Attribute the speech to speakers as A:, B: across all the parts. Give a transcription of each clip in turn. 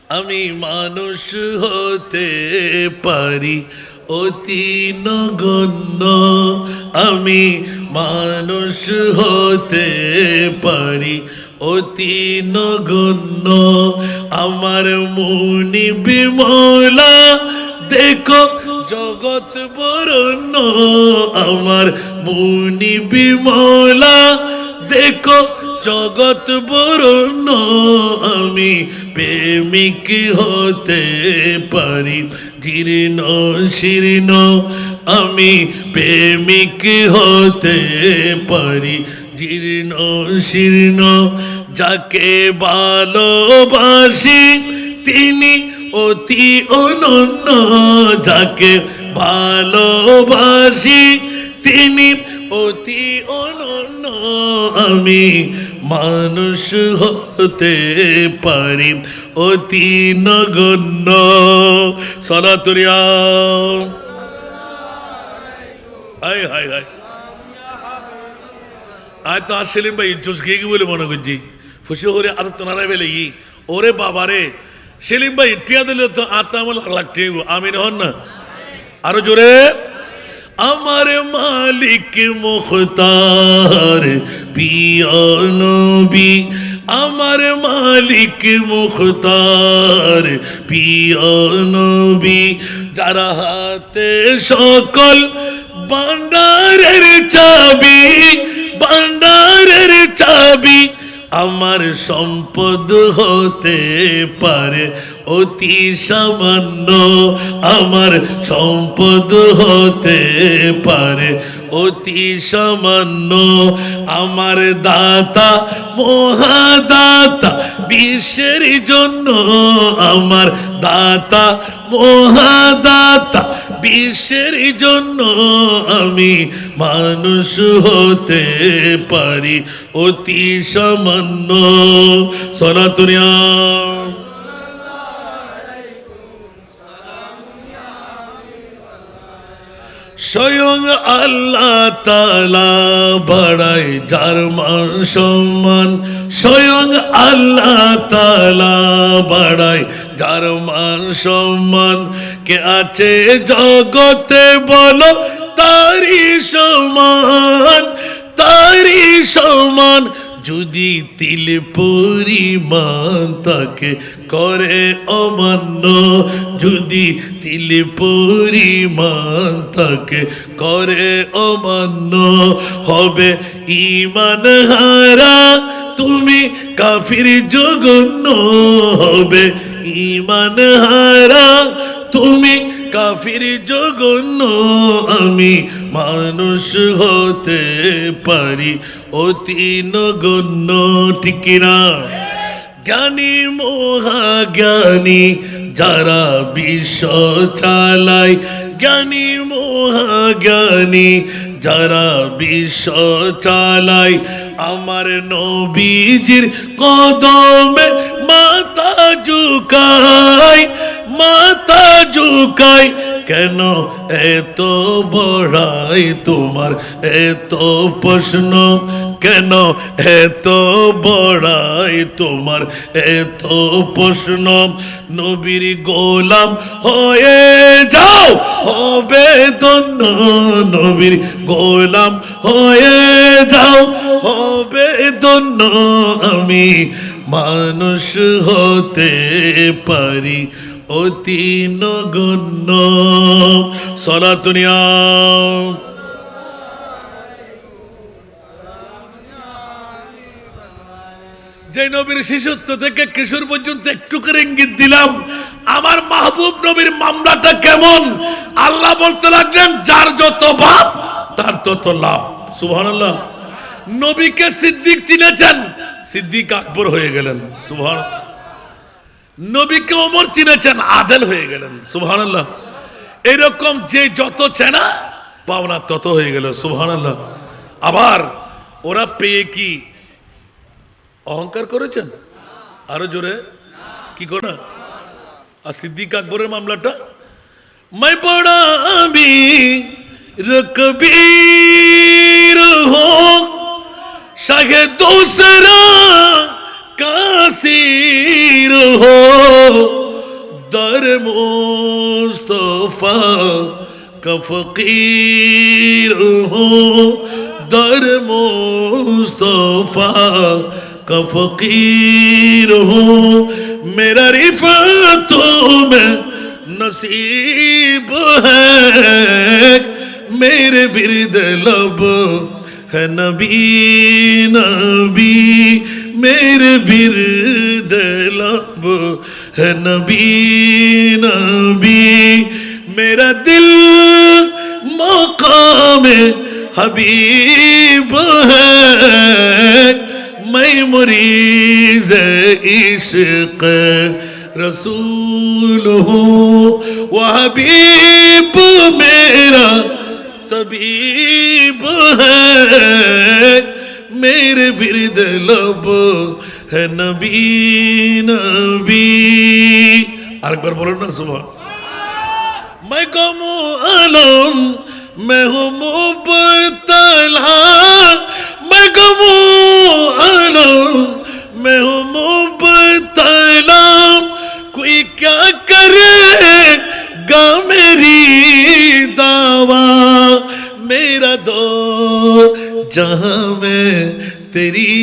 A: আমি মানুষ হতে পারি অতি নগণ্য, আমি মানুষ হতে পারি অতি নগণ্য। আমার মুনি বিমলা দেখো জগৎ বরণ্য, আমার মুনি বিমলা দেখো জগৎ বরণ্য। আমি প্রেমিক হতে পারি জীর্ণ শীর্ণ, আমি প্রেমিক হতে পারি জীর্ণ শীর্ণ। যাকে ভালোবাসি তিনি অতি অনন্য, যাকে ভালোবাসি তিনি অতি অনন্য। আমি মানুষ হতে পারি অতি নগণ্য। সালাতুরিয়া হাই হাই হাই আয় তো আসলেন ভাই জোস গিয়ে কি বলে মনে করছি ফুসি করে আদত নারায় বেলে ই ওরে বাবারে সেলিম ভাই টিয়া দিলে তো আত্মা আমার লাখ টিয়া আমিন হন না আরো জোরে। আমার মালিক মুখতার পিয়া নবী, আমার মালিক মুখতার পিয়া নবী। যারা হাতে সকল ভান্ডারের চাবি, ভান্ডারের চাবি। আমার সম্পদ হতে পারে অতি সামান্য, আমার সম্পদ হতে পারে অতি সামান্য। আমার দাতা মহাদাতা বিশ্বের জন্য, আমার দাতা মহাদাতা বিশ্বের জন্য। আমি মানুষ হতে পারি অতি সামান্য। সনাতনিয়া স্বয়ং আল্লাহ তাআলা বাড়ায় যার মান সম্মান, স্বয়ং আল্লাহ তাআলা বাড়ায় যার মান সম্মান। কে আছে জগতে বলো তারি সমান, তারি সমান। যদি তিল পরিমাণ তাকে করে অমান্য, যদি তিল পরিমাণ তাকে করে অমান্য। হবে ঈমান হারা তুমি কাফির জঘন্য, হবে ঈমান হারা তুমি কাফির জঘন্য। আমি মানুষ হতে পারি অতি নগণ্য, ঠিক কিনা? জ্ঞানী মহাজ্ঞানী যারা বিশ্ব চালায়, জ্ঞানী মহাজ্ঞানী যারা বিশ্ব চালায়। আমার নবীজির কদমে মাথা ঝুকায়, মাথা ঝুকায়। কেন এত বড়াই তোমার এত প্রশ্ন, কেন এত বড়াই তোমার এত প্রশ্ন। নবীর গোলাম হয়ে যাও হবে ধন্য, নবীর গোলাম হয়ে যাও হবে ধন্য। আমি মানুষ হতে পারি অতি নগণ্য। সলাতুনিয়া যে নবীর শিশুত্ব থেকে কিশোর পর্যন্ত একটু করে ইঙ্গিত দিলাম। আমার মাহবুব নবীর মামলাটা কেমন? আল্লাহ বলতে লাগলেন যার যত বাপ তার তত লাভ। সুবহানাল্লাহ। নবীকে সিদ্দিক চিনেছেন, সিদ্দিক আকবর হয়ে গেলেন। সুবহানাল্লাহ। নবীকে ওমর চিনেছেন, আদেল হয়ে গেলেন। সুবহানাল্লাহ। এরকম যে যত চেনা পাওনা তত হয়ে গেল। সুবহানাল্লাহ। আবার ওরা পেয়ে কি অহংকার করেছেন? আরো জোরে কি করে? আর সিদ্দিক আকবরের মামলাটা मैं बड़ा अमीर कबीर हो शाहे दूसरा कासीर हो दर मुस्तफा का फकीर हूँ, दर मुस्तफा का फकीर हूँ। मेरा रिफ़तों में नसीब है, मेरे विरद लब है नबी नबी, मेरे विरद लब है नबी नबी। मेरा दिल मकाम हबीब है, मैं मुरीज़ इश्क़ रसूल हूँ। वह हबीब मेरा तबीब है, मेरे विरद लब है नबी नबी। আরেকবার বলুন না সুবহান। मैं कमू आलम मैं हूँ मुबतला, मैं कमू आलम मैं हूँ मुबतला। कोई क्या करेगा मेरी दावा, मेरा दो जहां में तेरी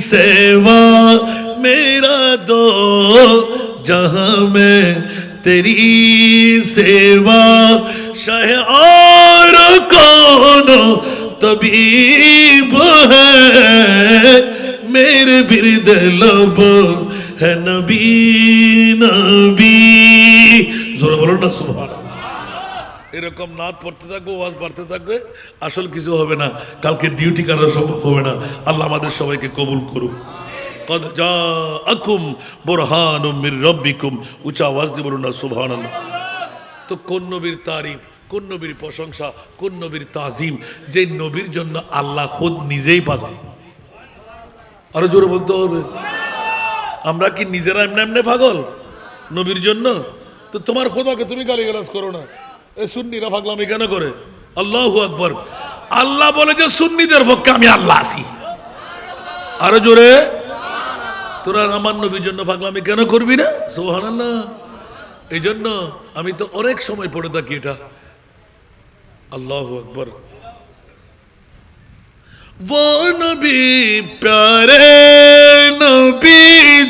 A: सेवा, मेरा दो जहां में तेरी सेवा। शाह और कौन तबीब है, मेरे विरद लब है नबी नबी। জোরে বলুন না সুবহানাল্লাহ। এরকম নাত পড়তে থাকবো, ওয়াজ পড়তে থাকবে, আসল কিছু হবে না, কালকে ডিউটি করা সম্ভব হবে না। আল্লাহ আমাদের সবাইকে কবুল করুক। কদ জাআকুম বুরহানুম মির রাব্বিকুম, উচ্চ আওয়াজ দিয়ে বলুন না সুবহানাল্লাহ। তো কোন নবীর তারিফ, কোন নবীর প্রশংসা, কোন নবীর তাজিম, যে নবীর জন্য আল্লাহ খুদ নিজেই পাগল। আরো জোরে বলতে হবে। আমরা কি নিজেরা এমনি এমনি পাগল নবীর জন্য? তো তোমার খোদাকে তুমি গালিগালাজ করো না। এই সুন্নিরা পাগলামি কেন করে? আল্লাহু আকবার। আল্লাহ বলে যে সুন্নিদের পক্ষে আমি আল্লাহ আছি। আরো জোরে। তোরা আমার নবীর জন্য পাগলামি কেন করবি না? সুবহানাল্লাহ। এই জন্য আমি তো অনেক সময় পড়ে থাকি এটা। আল্লাহু আকবার। वो नबी प्यारे नबी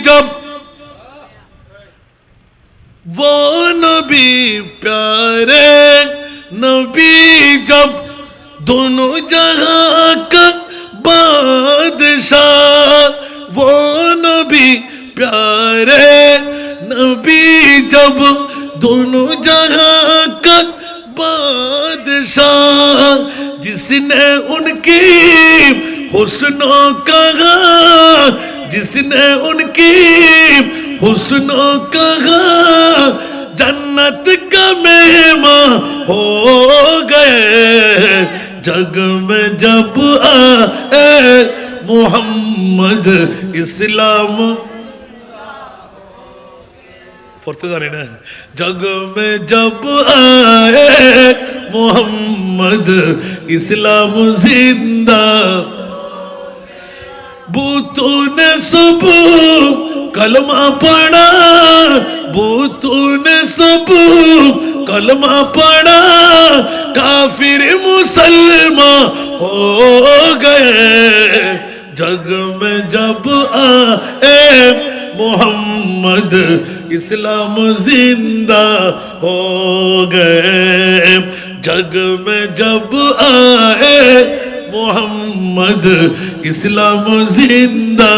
A: जब, वो नबी प्यारे नबी जब, दोनों जहां का बादशाह। वो नबी प्यारे नबी जब, दोनों जहां का बादशाह। जिसने उनकी हुस्नों का, जिसने उनकी हुस्नों का जन्नत का मेहमान हो गए। जग में जब आए मोहम्मद इस्लाम, फरते जाने ना। जग में जब आए मोहम्मद इस्लाम जिंदा, बूतों ने सब कलमा पढ़ा, बूतों ने सब कलमा पढ़ा। काफिर मुसलमान हो गए। जग में जब आए मोहम्मद इस्लाम जिंदा हो गए। जग में जब आए मोहम्मद इस्लाम जिंदा।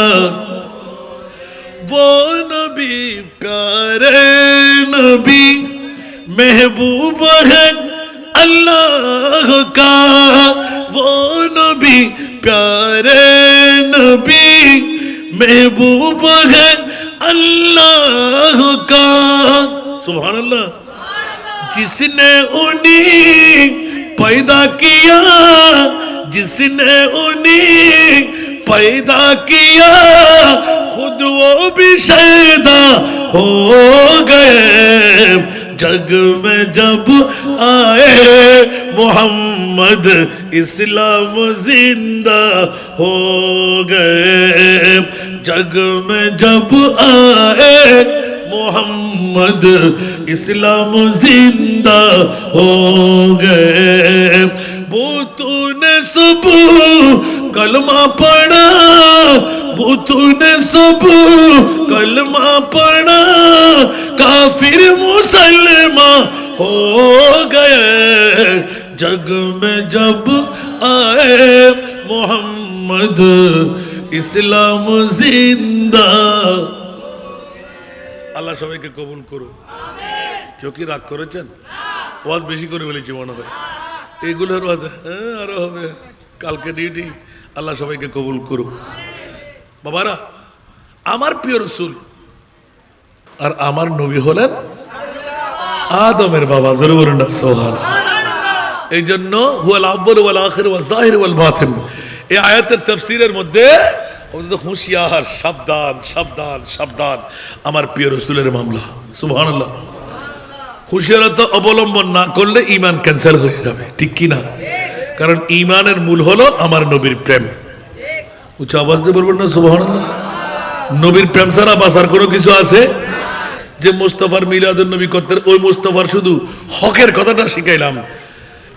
A: वो नबी प्यारे नबी महबूब है अल्लाह का। वो नबी प्यारे नबी महबूब है अल्लाह का। सुभान अल्लाह। जिसने उन्हें पैदा किया, जिसने उन्हें पैदा किया, खुद वो भी शैदा हो गए। जग में जब आए मोहम्मद इस्लाम जिंदा हो गए। जग में जब आए मोहम्मद इस्लाम जिंदा हो गए। बूतों ने सब कलमा पढ़ा, बूतों ने सब कलमा पढ़ा, काफिर मुसलमान हो गए। जग में जब आए मोहम्मद इस्लाम जिंदा। আল্লাহ সবাইকে কবুল করুন। কেউ কি রাগ করেছেন? ওয়াজ বেশি করে বলেছি মনে হয়, এইগুলোর ওয়াজ আরো হবে, কালকে ডিউটি। আল্লাহ সবাইকে কবুল করুন। বাবারা, আমার প্রিয় রাসূল আর আমার নবী হলেন আদমের বাবা। জোরে বলুন না সুবহানাল্লাহ। এই জন্য হুয়াল আউয়াল ওয়াল আখির ওয়াল যাহির ওয়াল বাতিন, এই আয়াতের তাফসীরের মধ্যে হুঁশিয়ার, সাবধান সাবধান সাবধান, আমার প্রিয় রাসূলের মামলা। সুবহানাল্লাহ। হুঁশিয়ারতা অবলম্বন না করলে ঈমান ক্যান্সেল হয়ে যাবে, ঠিক কি না? কারণ ঈমানের মূল হলো আমার নবীর প্রেম। উচ্চ আওয়াজ দিয়ে বলবেন না সুবহানাল্লাহ। নবীর প্রেম ছাড়া বাঁচার কোনো কিছু আছে? যে মুস্তাফার মিলাদুন নবী করতেন, ওই মুস্তাফার শুধু হকের কথাটা শিখাইলাম।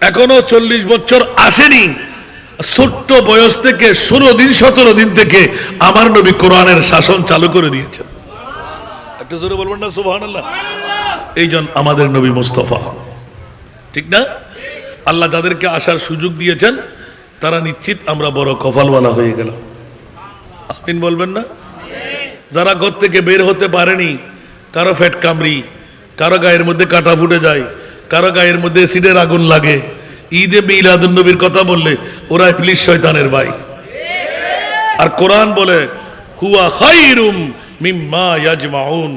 A: এখনো 40 বছর আসেনি, ছোট্ট বয়স থেকে 16 দিন 17 দিন থেকে আমার নবী কোরআনের শাসন চালু করে দিয়েছেন। একটু জোরে বলবেন না সুবহানাল্লাহ। এই জন্য আমাদের নবী মুস্তাফা, ঠিক না? আল্লাহ যাদেরকে আসার সুযোগ দিয়েছেন তারা নিশ্চিত আমরা বড় কপালওয়ালা হয়ে গেলাম। আমিন বলবেন না? যারা ঘর থেকে বের হতে পারেনি, কারো ফেট কামড়ি, কারো গায়ের মধ্যে কাটা ফুটে যায়, কারো গায়ের মধ্যে এসিডের আগুন লাগে, ঈদে মিলাদুন নবীর কথা বললে ওরা ইবলিস শয়তানের ভাই। আর কোরআন বলে হুয়া খায়রুম মিম্মা ইয়াজমাউন,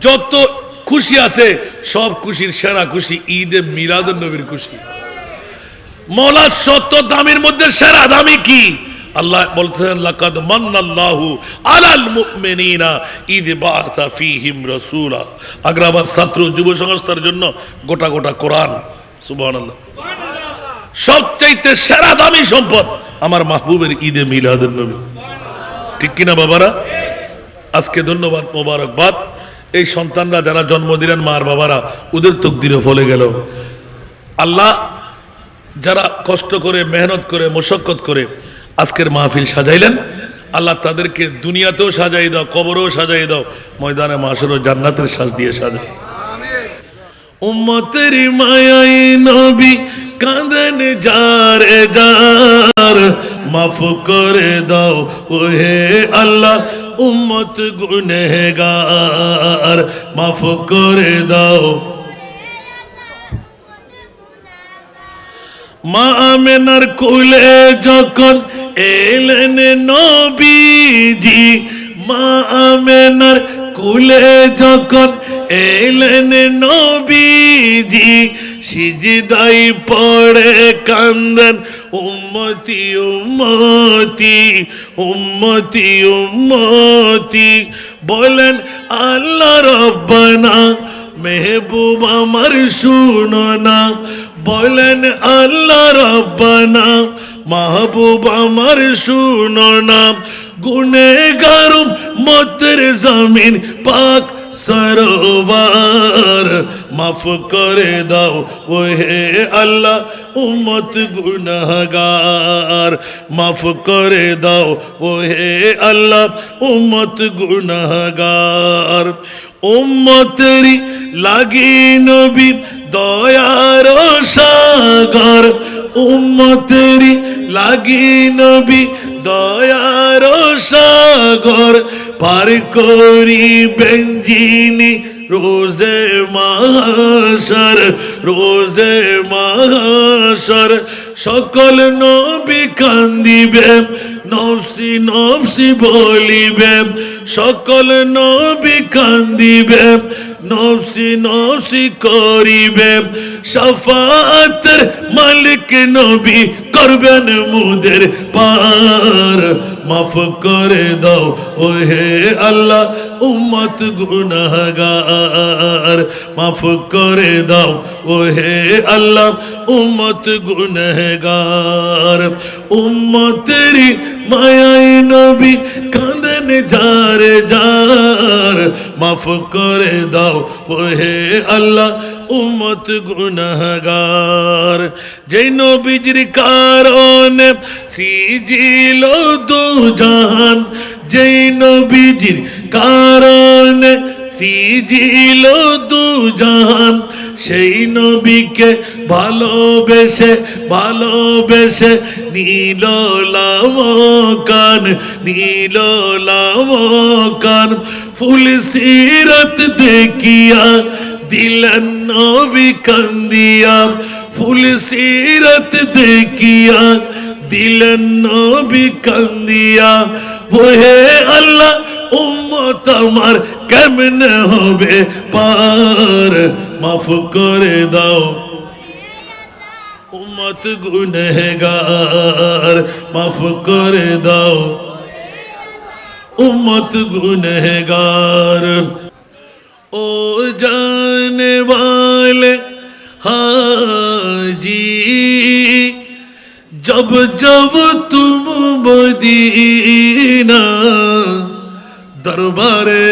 A: যত খুশি আছে সব খুশির সেরা খুশি ঈদে মিলাদুন নবীর খুশি। মওলা শত দামের মধ্যে সেরা দামি কি? আল্লাহ বলতেন লাকাদ মান্নাল্লাহু আলাল মুমিনিনা ইয বাআসা ফীহিম রাসূলা। আগ্রাবাদ ছাত্র যুব সংস্থার জন্য গোটা গোটা কোরআন। সুবহানাল্লাহ। সবচাইতে সেরা দামি সম্পদ আমার মাহবুবের ঈদে মিলাদুন নবী, ঠিক কিনা বাবারা? আজকে ধন্যবাদ, মোবারকবাদ। এই সন্তানরা যারা জন্ম দিলেন, মার বাবারা, ওদের তকদিরে ফলে গেল। আল্লাহ যারা কষ্ট করে, মেহনত করে, মশক্কত করে আজকের মাহফিল সাজাইলেন, আল্লাহ তাদেরকে দুনিয়াতেও সাজাই দাও, কবরেও সাজাই দাও, ময়দানে মাশারেও জান্নাতের সাজ দিয়ে সাজাই। উম্মতের মায়াই নবী কাঁদেন যারে যার, মাফ করে দাও ওহে আল্লাহ উম্মত গুনেহগার, মাফ করে দাও। মা আমেনার কোলে যখন এলেন নবীজি, মা আমেনার কোলে যখন এলেন নবীজি, সিজদাই পড়ে কান্দেন উম্মতি উম্মতি উম্মতি উম্মতি, বলেন আল্লাহ রব্বানা মেহবুব আমার শুনো না, বলেন আল্লাহ রব্বানা মাহবুব আমার শুনো না। গুনেহগার উম্মতের জমিন পাক সরোবর, মাফ করে দাও ওহে আল্লাহ উম্মত গুনাহগার, মাফ করে দাও ওহে আল্লাহ উম্মত গুনাহগার। উম্মতেরি লাগি নবী দয়ার সাগর, উম্মতেরি লাগি নবী দয়ার সাগর, পার করিবেন যিনি রোজে মাহশর, রোজে মাহশর। সকল নবী কান্দিবে, নফসি নফসি বলিবে, সকল নবী কান্দিবে, নফসি নফসি করিবে। শাফাআতের মালিক নবী করবেন মুদের পার, মাফ করে দাও ওহে আল্লাহ উম্মত গুনাহগার, মাফ করে দাও ওহে আল্লাহ উম্মত গুনাহগার। উম্মতেরি মায়াই নবী কাঁদেন যারে যার, মাফ করে দাও ওহে আল্লাহ উম্মত গুনাহগার। যেই নবীজির কারণে সিজিল দুজাহান, যেই নবীজির কারণে সিজিল দুজাহান, সেই নবীকে ভালোবেসে ভালোবেসে নীল লামকান, নীল লামকান। ফুল সিরত দেখিয়া দিলেন নবী কান্দিয়া, ফুল সিরত দেখিয়া দিলেন নবী কান্দিয়া। ওহে আল্লাহ উম্মত আমার কেমনে হবে পার, মাফ করে দাও উম্মত গুনহগার, মাফ করে দাও উম্মত গুনহগার। ओ जाने वाले हाजी जब जब तुम मदीना, दरबारे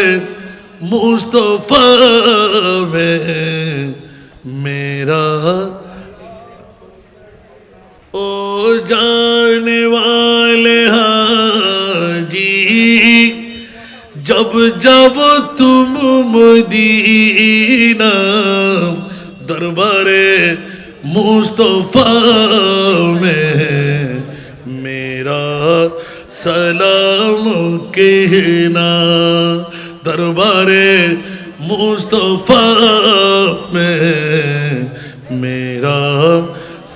A: मुस्तफा में मेरा। ओ जाने वाले हाजी जब जब तुम मदीना, दरबारे मुस्तफा में मेरा सलाम कहना, दरबारे मुस्तफा में मेरा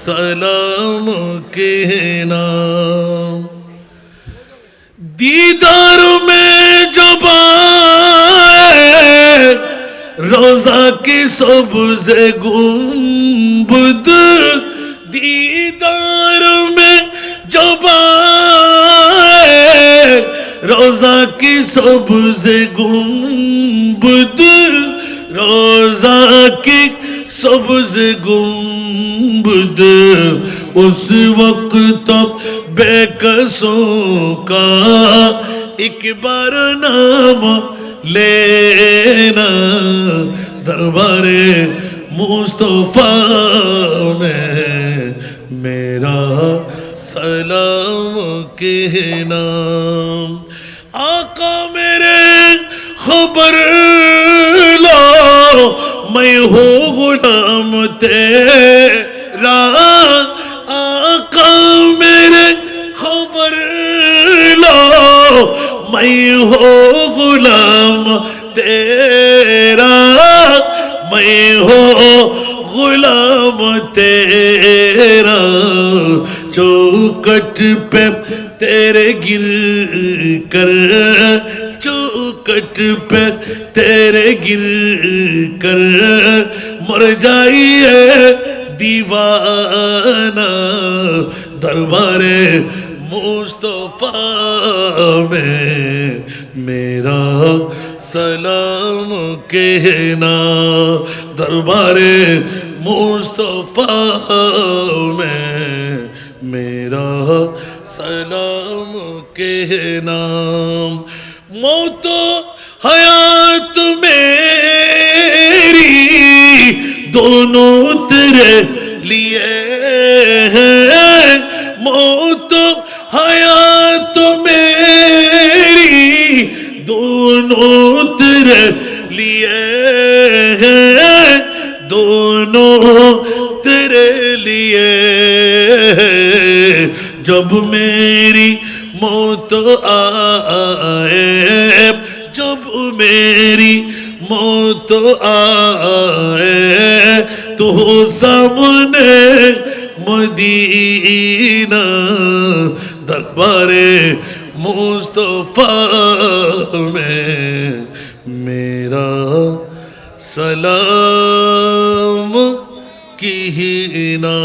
A: सलाम कहना। दीदार में जब आए रोजा की सबज गुंबद, दीदार में जब आए रोजा की सबज गुंबद, रोजा की सबज गुंबद। उस वक्त बेकसों का एक बार नाम लेना, दरबारे मुस्तफा में मेरा सलाम कहना। आका मेरे खबर लो मैं हूँ गुलाम तेरा, आका मेरे खबर लो मैं हो गुलाम तेरा, मैं हो गुलाम तेरा। चौकट पे तेरे गिर कर, चौकट पे तेरे गिर कर मर जाइए दीवाना, दरबारे मुस्तफा में मेरा सलाम कहना, दरबारे मुस्तफा में मेरा सलाम कहना। मौत हयात मेरी दोनों तेरे लिए है, मौत हयात मेरी दोनों तेरे लिए है, दोनों तेरे लिए। जब मेरी मौत आए, जब मेरी मौत आए तो सामने मदीना, दरबारे मुस्तफा में मेरा सलाम कहना।